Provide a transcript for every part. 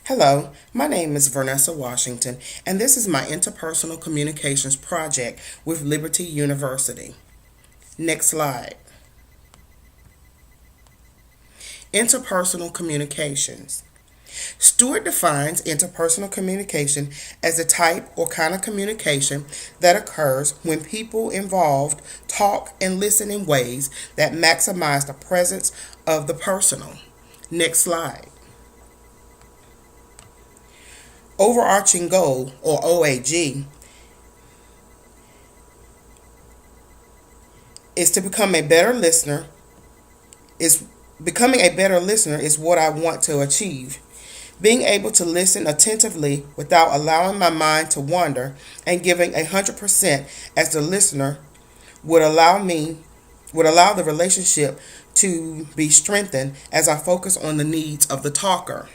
Hello, my name is Vernesa Washington, and this is my interpersonal communications project with Liberty University. Next slide. Interpersonal communications. Stewart defines interpersonal communication as a type or kind of communication that occurs when people involved talk and listen in ways that maximize the presence of the personal. Next slide. Overarching goal, or OAG, is to become a better listener. Is becoming a better listener is what I want to achieve. Being able to listen attentively without allowing my mind to wander and giving 100% as the listener would allow the relationship to be strengthened as I focus on the needs of the talker.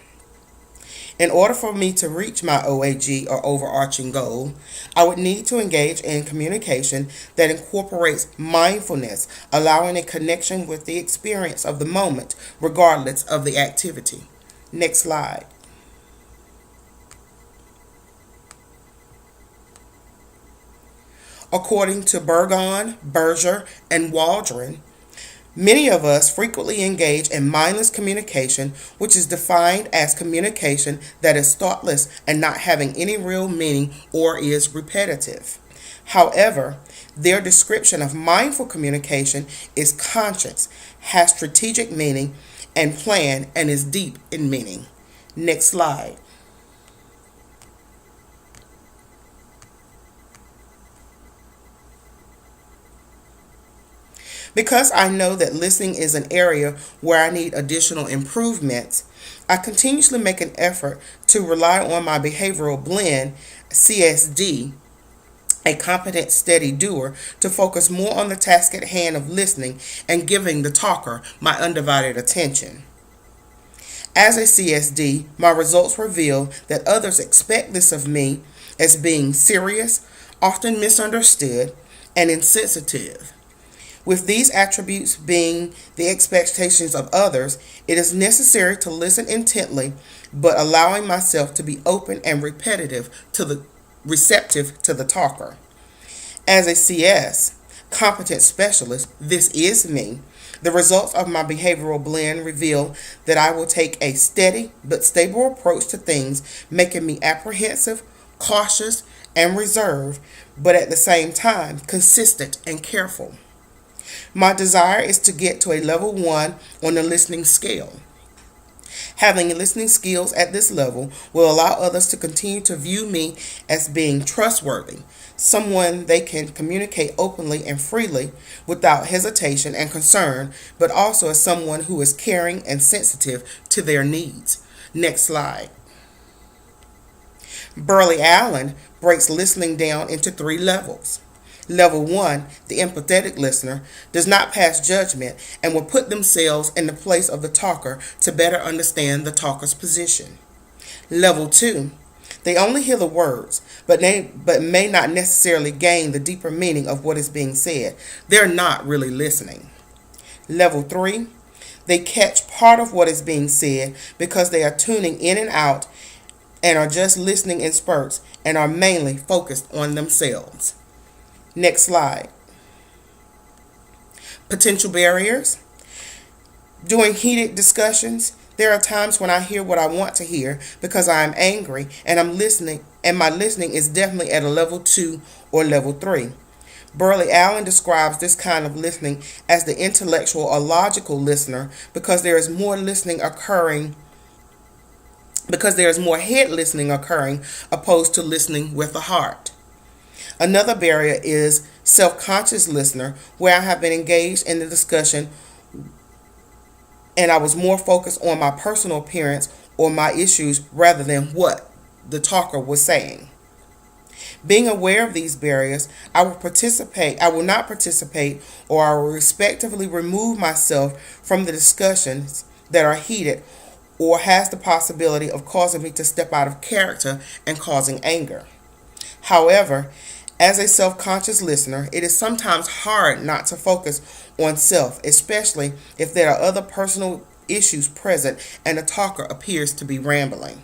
In order for me to reach my OAG or overarching goal, I would need to engage in communication that incorporates mindfulness, allowing a connection with the experience of the moment, regardless of the activity. Next slide. According to Burgon, Berger, and Waldron, many of us frequently engage in mindless communication, which is defined as communication that is thoughtless and not having any real meaning or is repetitive. However, their description of mindful communication is conscious, has strategic meaning and plan, and is deep in meaning. Next slide. Because I know that listening is an area where I need additional improvements, I continuously make an effort to rely on my behavioral blend, CSD, a competent, steady doer, to focus more on the task at hand of listening and giving the talker my undivided attention. As a CSD, my results reveal that others expect this of me as being serious, often misunderstood, and insensitive. With these attributes being the expectations of others, it is necessary to listen intently, but allowing myself to be open and receptive to the talker. As a CS, competent specialist, this is me. The results of my behavioral blend reveal that I will take a steady but stable approach to things, making me apprehensive, cautious, and reserved, but at the same time consistent and careful. My desire is to get to a level 1 on the listening scale. Having listening skills at this level will allow others to continue to view me as being trustworthy, someone they can communicate openly and freely without hesitation and concern, but also as someone who is caring and sensitive to their needs. Next slide. Burley Allen breaks listening down into 3 levels. Level 1, the empathetic listener, does not pass judgment and will put themselves in the place of the talker to better understand the talker's position. Level 2, they only hear the words, but may not necessarily gain the deeper meaning of what is being said. They're not really listening. Level 3, they catch part of what is being said because they are tuning in and out and are just listening in spurts and are mainly focused on themselves. Next slide. Potential barriers. During heated discussions, there are times when I hear what I want to hear because I am angry and I'm listening, and my listening is definitely at a level 2 or level 3. Burley Allen describes this kind of listening as the intellectual or logical listener because there is more head listening occurring opposed to listening with the heart. Another barrier is self-conscious listener, where I have been engaged in the discussion and I was more focused on my personal appearance or my issues rather than what the talker was saying. Being aware of these barriers, I will not participate, or I will respectively remove myself from the discussions that are heated or has the possibility of causing me to step out of character and causing anger. However, as a self-conscious listener, it is sometimes hard not to focus on self, especially if there are other personal issues present and the talker appears to be rambling.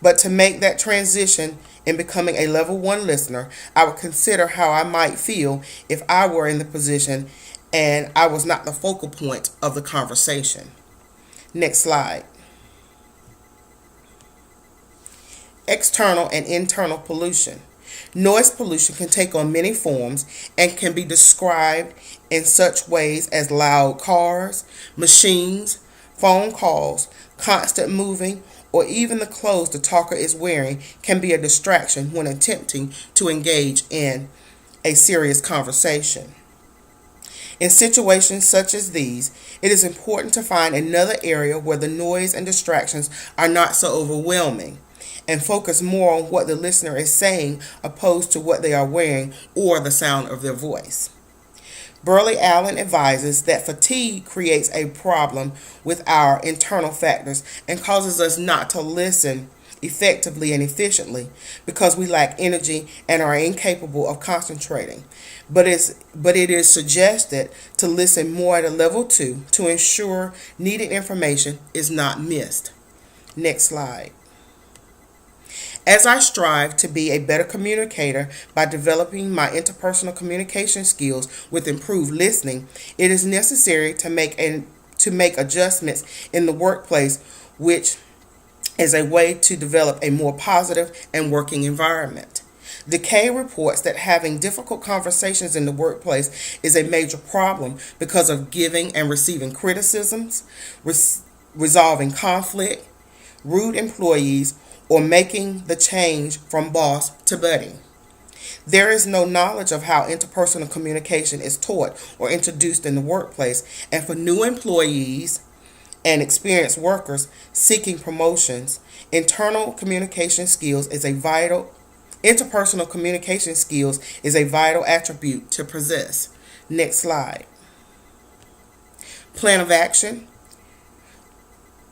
But to make that transition in becoming a level 1 listener, I would consider how I might feel if I were in the position and I was not the focal point of the conversation. Next slide. External and internal pollution. Noise pollution can take on many forms and can be described in such ways as loud cars, machines, phone calls, constant moving, or even the clothes the talker is wearing can be a distraction when attempting to engage in a serious conversation. In situations such as these, it is important to find another area where the noise and distractions are not so overwhelming and focus more on what the listener is saying opposed to what they are wearing or the sound of their voice. Burley Allen advises that fatigue creates a problem with our internal factors and causes us not to listen effectively and efficiently because we lack energy and are incapable of concentrating. But it is suggested to listen more at a level 2 to ensure needed information is not missed. Next slide. As I strive to be a better communicator by developing my interpersonal communication skills with improved listening, it is necessary to make adjustments in the workplace, which is a way to develop a more positive and working environment. Decay reports that having difficult conversations in the workplace is a major problem because of giving and receiving criticisms, resolving conflict, rude employees, or making the change from boss to buddy. There is no knowledge of how interpersonal communication is taught or introduced in the workplace, and for new employees and experienced workers seeking promotions, interpersonal communication skills is a vital attribute to possess. Next slide. Plan of action.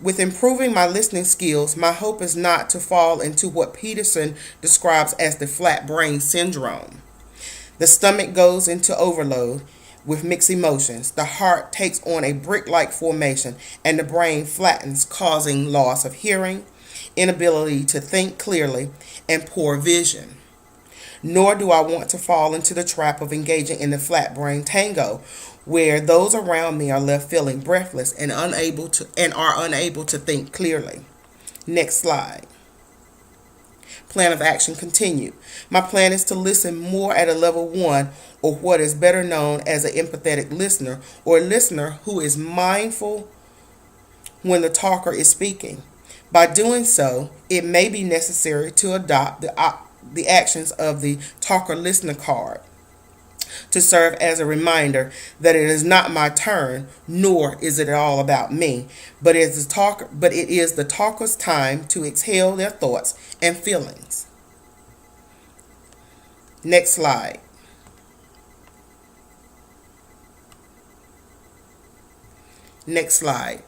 With improving my listening skills, my hope is not to fall into what Peterson describes as the flat brain syndrome. The stomach goes into overload with mixed emotions. The heart takes on a brick-like formation, and the brain flattens, causing loss of hearing, inability to think clearly, and poor vision. Nor do I want to fall into the trap of engaging in the flat brain tango, where those around me are left feeling breathless and are unable to think clearly. Next slide. Plan of action continued. My plan is to listen more at a level 1, or what is better known as an empathetic listener, or a listener who is mindful when the talker is speaking. By doing so, it may be necessary to adopt the actions of the talker listener card to serve as a reminder that it is not my turn, nor is it all about me, but it is the talker's time to exhale their thoughts and feelings. Next slide. Next slide.